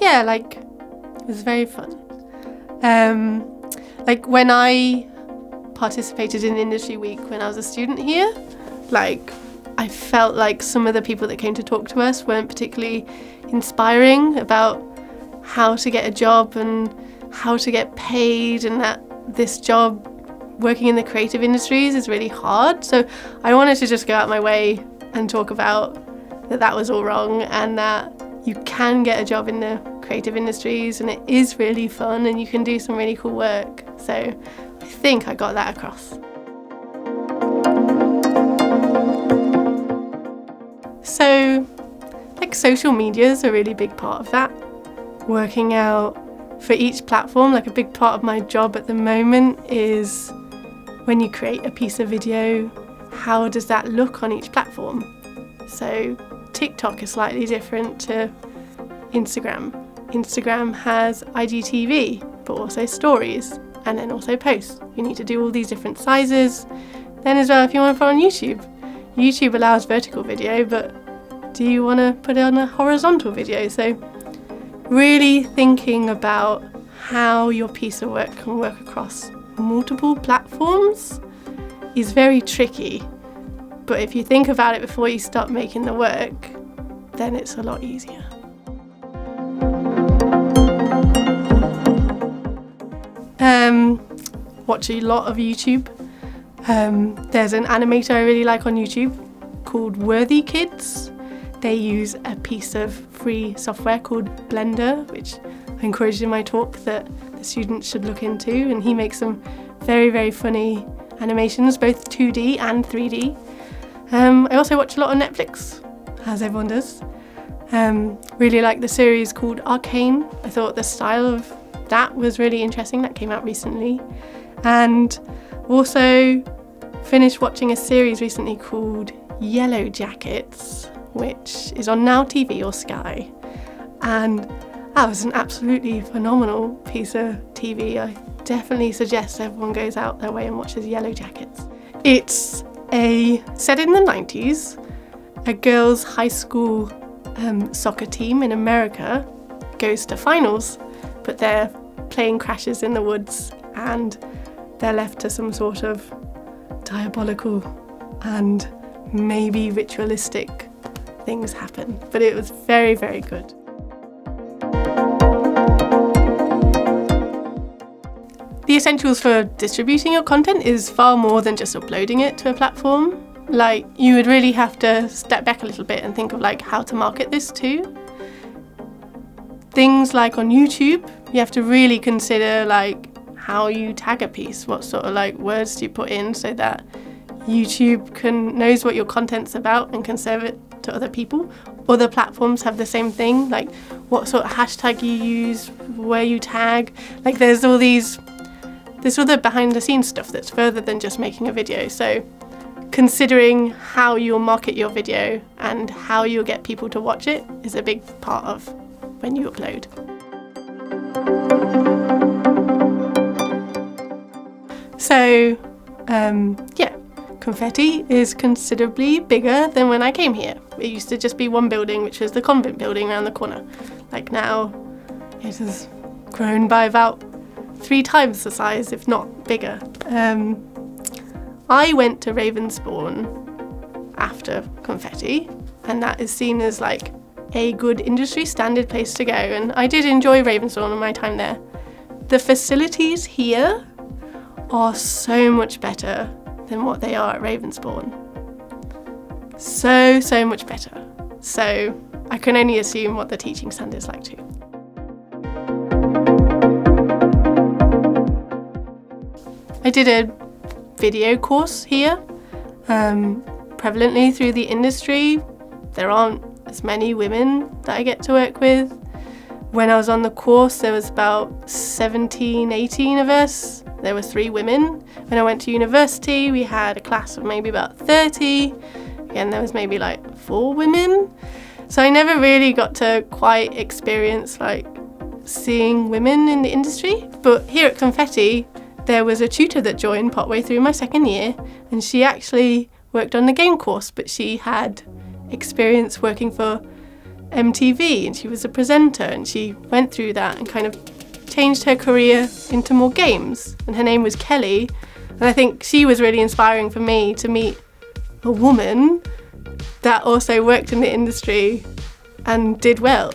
yeah, like, it was very fun. Like, when I participated in Industry Week when I was a student here, like, I felt like some of the people that came to talk to us weren't particularly inspiring about how to get a job and how to get paid, and that this job working in the creative industries is really hard. So I wanted to just go out my way and talk about that was all wrong, and that you can get a job in the creative industries and it is really fun and you can do some really cool work. So I think I got that across. So, like, social media is a really big part of that. Working out for each platform, like a big part of my job at the moment is when you create a piece of video, how does that look on each platform? So TikTok is slightly different to Instagram. Instagram has IGTV, but also stories, and then also posts. You need to do all these different sizes. Then as well, if you want to put on YouTube, YouTube allows vertical video, but do you want to put it on a horizontal video? So really thinking about how your piece of work can work across multiple platforms is very tricky. But if you think about it before you start making the work, then it's a lot easier. Watch a lot of YouTube. There's an animator I really like on YouTube called Worthy Kids. They use a piece of free software called Blender, which I encouraged in my talk that the students should look into, and he makes some very, very funny animations, both 2D and 3D. I also watch a lot on Netflix, as everyone does. Really like the series called Arcane. I thought the style of that was really interesting. That came out recently. And also finished watching a series recently called Yellow Jackets, which is on Now TV or Sky. And that was an absolutely phenomenal piece of TV. I definitely suggest everyone goes out their way and watches Yellow Jackets. It's set in the 90s. A girls' high school soccer team in America goes to finals, but their plane crashes in the woods and they're left to some sort of diabolical and maybe ritualistic things happen. But it was very, very good. The essentials for distributing your content is far more than just uploading it to a platform. Like, you would really have to step back a little bit and think of like how to market this too. Things like on YouTube, you have to really consider like how you tag a piece, what sort of like words do you put in so that YouTube knows what your content's about and can serve it to other people. Other platforms have the same thing, like what sort of hashtag you use, where you tag. Like there's all this other behind the scenes stuff that's further than just making a video. So considering how you'll market your video and how you'll get people to watch it is a big part of when you upload. So yeah, Confetti is considerably bigger than when I came here. It used to just be one building, which was the convent building around the corner. Like now it has grown by about 3 times the size, if not bigger. I went to Ravensbourne after Confetti, and that is seen as like a good industry standard place to go, and I did enjoy Ravensbourne in my time there. The facilities here are so much better than what they are at Ravensbourne. So much better. So I can only assume what the teaching standard is like too. I did a video course here. Prevalently through the industry, there aren't as many women that I get to work with. When I was on the course, there was about 17, 18 of us. There were 3 women. When I went to university, we had a class of maybe about 30. Again, there was maybe like 4 women. So I never really got to quite experience like seeing women in the industry. But here at Confetti, there was a tutor that joined partway through my second year, and she actually worked on the game course, but she had experience working for MTV and she was a presenter, and she went through that and kind of changed her career into more games. And her name was Kelly. And I think she was really inspiring for me to meet a woman that also worked in the industry and did well.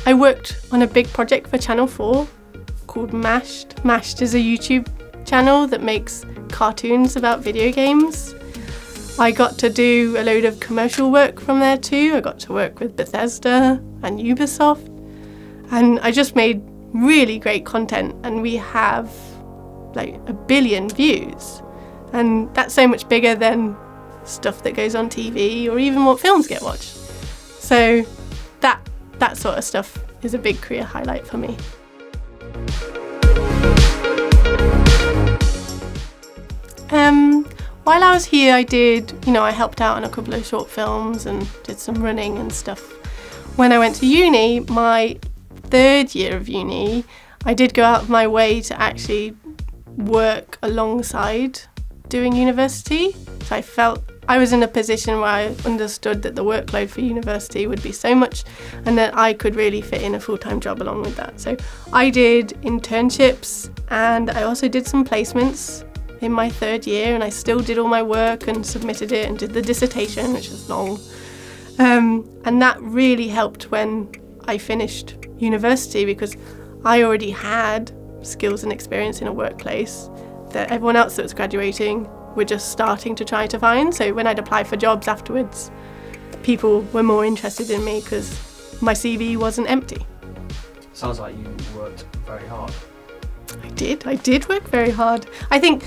I worked on a big project for Channel 4 called Mashed. Mashed is a YouTube channel that makes cartoons about video games. I got to do a load of commercial work from there too. I got to work with Bethesda and Ubisoft, and I just made really great content, and we have like 1 billion views, and that's so much bigger than stuff that goes on TV or even what films get watched. So that sort of stuff is a big career highlight for me. While I was here, I helped out on a couple of short films and did some running and stuff. When I went to uni, my 3rd year of uni, I did go out of my way to actually work alongside doing university. So I felt I was in a position where I understood that the workload for university would be so much and that I could really fit in a full-time job along with that. So I did internships and I also did some placements in my 3rd year, and I still did all my work and submitted it and did the dissertation, which was long. And that really helped when I finished university, because I already had skills and experience in a workplace that everyone else that was graduating were just starting to try to find. So when I'd apply for jobs afterwards, people were more interested in me because my CV wasn't empty. Sounds like you worked very hard. I did work very hard. I think,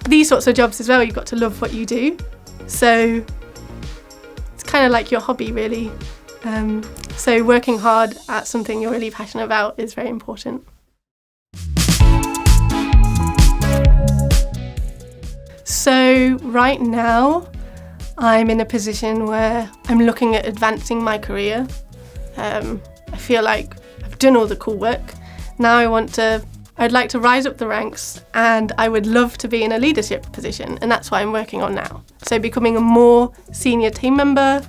these sorts of jobs as well, you've got to love what you do. So it's kind of like your hobby, really. So working hard at something you're really passionate about is very important. So right now, I'm in a position where I'm looking at advancing my career. I feel like I've done all the cool work. Now I'd like to rise up the ranks, and I would love to be in a leadership position, and that's what I'm working on now. So becoming a more senior team member,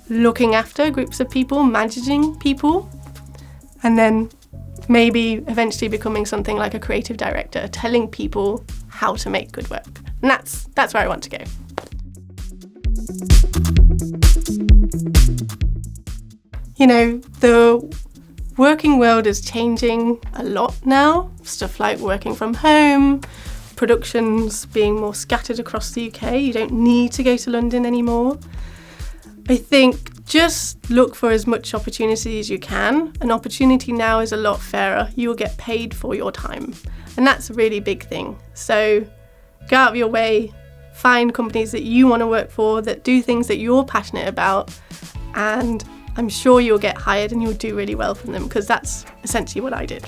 looking after groups of people, managing people, and then maybe eventually becoming something like a creative director, telling people how to make good work. And that's where I want to go. The working world is changing a lot now. Stuff like working from home, productions being more scattered across the UK. You don't need to go to London anymore. I think just look for as much opportunity as you can. An opportunity now is a lot fairer. You will get paid for your time. And that's a really big thing. So go out of your way, find companies that you want to work for, that do things that you're passionate about, and I'm sure you'll get hired and you'll do really well from them, because that's essentially what I did.